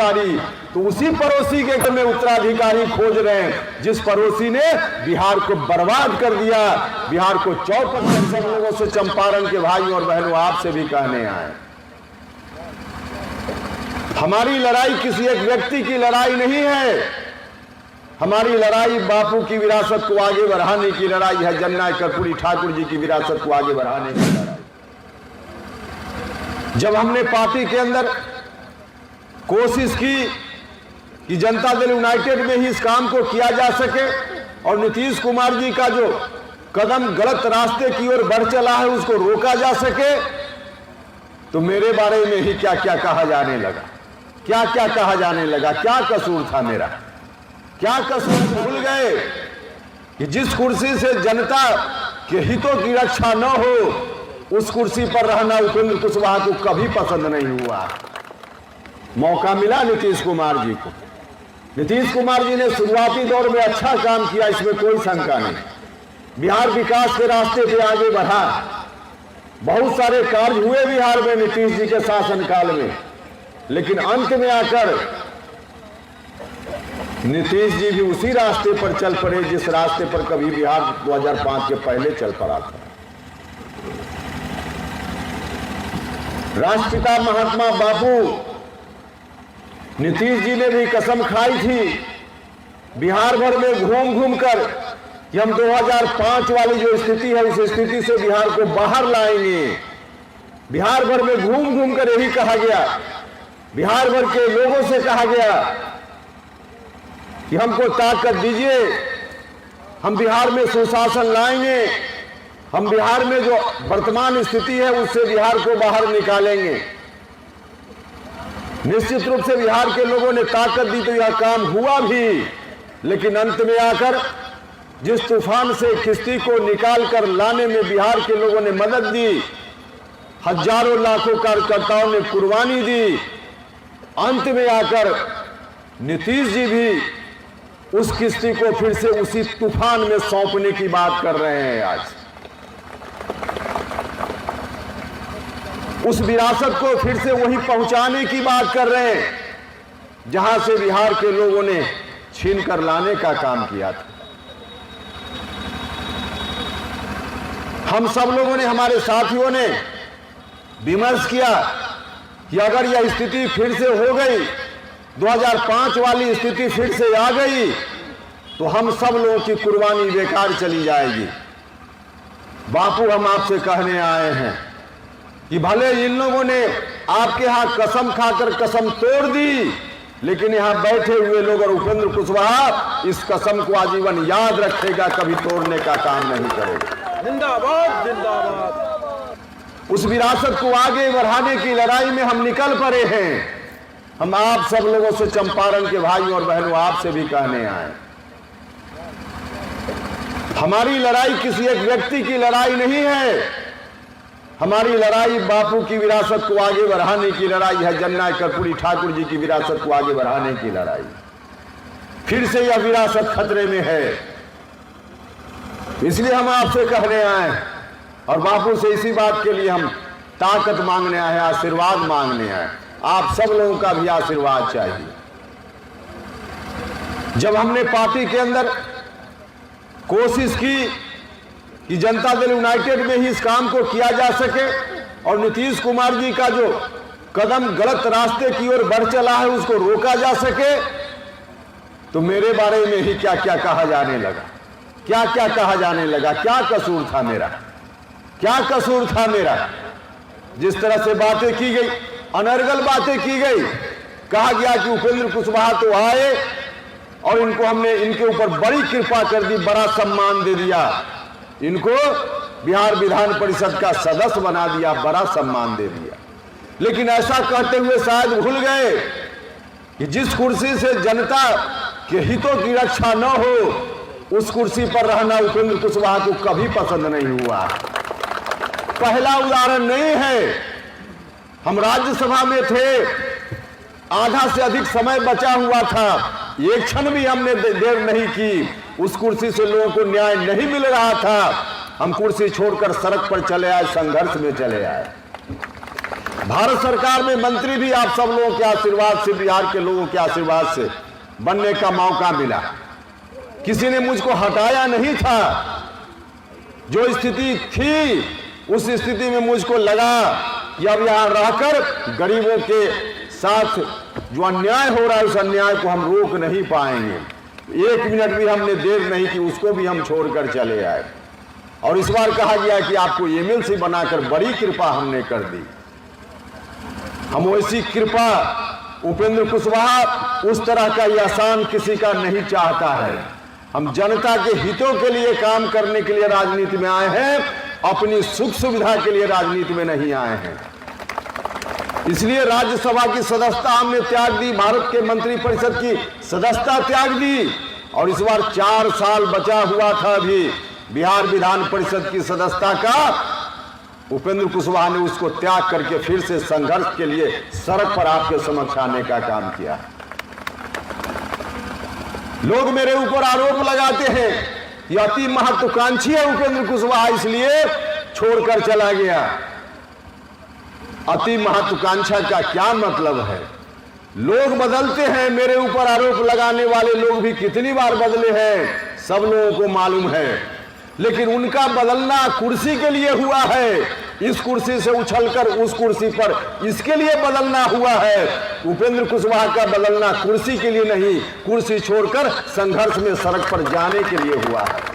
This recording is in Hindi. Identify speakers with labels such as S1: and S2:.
S1: उत्तराधिकारी, तो उसी पड़ोसी के घर में उत्तराधिकारी खोज रहे हैं जिस पड़ोसी ने बिहार को बर्बाद कर दिया, बिहार को चौपट कर। सब लोगों से चंपारण के भाई और बहनों आपसे भी कहने आए, हमारी लड़ाई किसी एक व्यक्ति की लड़ाई नहीं है, हमारी लड़ाई बापू की विरासत को आगे बढ़ाने की लड़ाई है, जननायक कर्पूरी ठाकुर जी की विरासत को आगे बढ़ाने की लड़ाई। जब हमने पार्टी के अंदर कोशिश की कि जनता दल यूनाइटेड में ही इस काम को किया जा सके और नीतीश कुमार जी का जो कदम गलत रास्ते की ओर बढ़ चला है उसको रोका जा सके, तो मेरे बारे में ही क्या क्या कहा जाने लगा, क्या क्या कहा जाने लगा, क्या कसूर था मेरा, क्या कसूर। भूल गए कि जिस कुर्सी से जनता के हितों की रक्षा न हो उस कुर्सी पर रहना उपेंद्र कुशवाहा को कभी पसंद नहीं हुआ। मौका मिला नीतीश कुमार जी को, नीतीश कुमार जी ने शुरुआती दौर में अच्छा काम किया, इसमें कोई शंका नहीं। बिहार विकास के रास्ते पे आगे बढ़ा, बहुत सारे कार्य हुए बिहार में नीतीश जी के शासनकाल में, लेकिन अंत में आकर नीतीश जी भी उसी रास्ते पर चल पड़े जिस रास्ते पर कभी बिहार 2005 के पहले चल पड़ा था। राष्ट्रपिता महात्मा बापू नीतीश जी ने भी कसम खाई थी बिहार भर में घूम घूम कर कि हम 2005 वाली जो स्थिति है उस स्थिति से बिहार को बाहर लाएंगे। बिहार भर में घूम घूम कर यही कहा गया, बिहार भर के लोगों से कहा गया कि हमको ताकत दीजिए, हम बिहार में सुशासन लाएंगे, हम बिहार में जो वर्तमान स्थिति है उससे बिहार को बाहर निकालेंगे। निश्चित रूप से बिहार के लोगों ने ताकत दी तो यह काम हुआ भी, लेकिन अंत में आकर जिस तूफान से किश्ती को निकाल कर लाने में बिहार के लोगों ने मदद दी, हजारों लाखों कार्यकर्ताओं ने कुर्बानी दी, अंत में आकर नीतीश जी भी उस किश्ती को फिर से उसी तूफान में सौंपने की बात कर रहे हैं। आज उस विरासत को फिर से वही पहुंचाने की बात कर रहे हैं जहां से बिहार के लोगों ने छीन कर लाने का काम किया था। हम सब लोगों ने, हमारे साथियों ने विमर्श किया कि अगर यह स्थिति फिर से हो गई, 2005 वाली स्थिति फिर से आ गई, तो हम सब लोगों की कुर्बानी बेकार चली जाएगी। बापू, हम आपसे कहने आए हैं कि भले इन लोगों ने आपके यहां कसम खाकर कसम तोड़ दी, लेकिन यहां बैठे हुए लोग और उपेंद्र कुशवाहा इस कसम को आजीवन याद रखेगा, कभी तोड़ने का काम नहीं करेगा।
S2: जिंदाबाद जिंदाबाद।
S1: उस विरासत को आगे बढ़ाने की लड़ाई में हम निकल पड़े हैं। हम आप सब लोगों से, चंपारण के भाई और बहनों आपसे भी कहने आए, हमारी लड़ाई किसी एक व्यक्ति की लड़ाई नहीं है, हमारी लड़ाई बापू की विरासत को आगे बढ़ाने की लड़ाई है, जननायक कर्पूरी ठाकुर जी की विरासत को आगे बढ़ाने की लड़ाई। फिर से यह विरासत खतरे में है, इसलिए हम आपसे कहने आए और बापू से इसी बात के लिए हम ताकत मांगने आए, आशीर्वाद मांगने आए। आप सब लोगों का भी आशीर्वाद चाहिए। जब हमने पार्टी के अंदर कोशिश की कि जनता दल यूनाइटेड में ही इस काम को किया जा सके और नीतीश कुमार जी का जो कदम गलत रास्ते की ओर बढ़ चला है उसको रोका जा सके, तो मेरे बारे में ही क्या क्या कहा जाने लगा, क्या क्या कहा जाने लगा, क्या कसूर था मेरा, क्या कसूर था मेरा। जिस तरह से बातें की गई, अनर्गल बातें की गई, कहा गया कि उपेंद्र कुशवाहा तो आए और इनको हमने इनके ऊपर बड़ी कृपा कर दी, बड़ा सम्मान दे दिया, इनको बिहार विधान परिषद का सदस्य बना दिया, बड़ा सम्मान दे दिया। लेकिन ऐसा कहते हुए शायद भूल गए कि जिस कुर्सी से जनता के हितों की रक्षा न हो उस कुर्सी पर रहना उपेंद्र कुशवाहा को कभी पसंद नहीं हुआ। पहला उदाहरण नहीं है, हम राज्यसभा में थे, आधा से अधिक समय बचा हुआ था, एक क्षण भी हमने देर नहीं की, उस कुर्सी से लोगों को न्याय नहीं मिल रहा था, हम कुर्सी छोड़कर सड़क पर चले आए, संघर्ष में चले आए। भारत सरकार में मंत्री भी आप सब लोगों के आशीर्वाद से, बिहार के लोगों के आशीर्वाद से बनने का मौका मिला। किसी ने मुझको हटाया नहीं था। जो स्थिति थी उस स्थिति में मुझको लगा कि अब यहां रहकर गरीबों के साथ जो अन्याय हो रहा है उस अन्याय को हम रोक नहीं पाएंगे। एक मिनट भी हमने देर नहीं की, उसको भी हम छोड़कर चले आए। और इस बार कहा गया कि आपको एमएलसी बनाकर बड़ी कृपा हमने कर दी। हम वैसी कृपा उपेंद्र कुशवाहा उस तरह का आसान किसी का नहीं चाहता है। हम जनता के हितों के लिए काम करने के लिए राजनीति में आए हैं, अपनी सुख सुविधा के लिए राजनीति में नहीं आए हैं। इसलिए राज्यसभा की सदस्यता हमने त्याग दी, भारत के मंत्रिपरिषद की सदस्यता त्याग दी, और इस बार 4 साल बचा हुआ था अभी बिहार विधान परिषद की सदस्यता का। उपेंद्र कुशवाहा ने उसको त्याग करके फिर से संघर्ष के लिए सड़क पर आपके समक्ष आने का काम किया। लोग मेरे ऊपर आरोप लगाते हैं कि अति महत्वाकांक्षी है उपेंद्र कुशवाहा, इसलिए छोड़कर चला गया। अति महत्वाकांक्षा का क्या मतलब है? लोग बदलते हैं, मेरे ऊपर आरोप लगाने वाले लोग भी कितनी बार बदले हैं सब लोगों को मालूम है, लेकिन उनका बदलना कुर्सी के लिए हुआ है। इस कुर्सी से उछलकर उस कुर्सी पर इसके लिए बदलना हुआ है। उपेंद्र कुशवाहा का बदलना कुर्सी के लिए नहीं, कुर्सी छोड़कर संघर्ष में सड़क पर जाने के लिए हुआ है।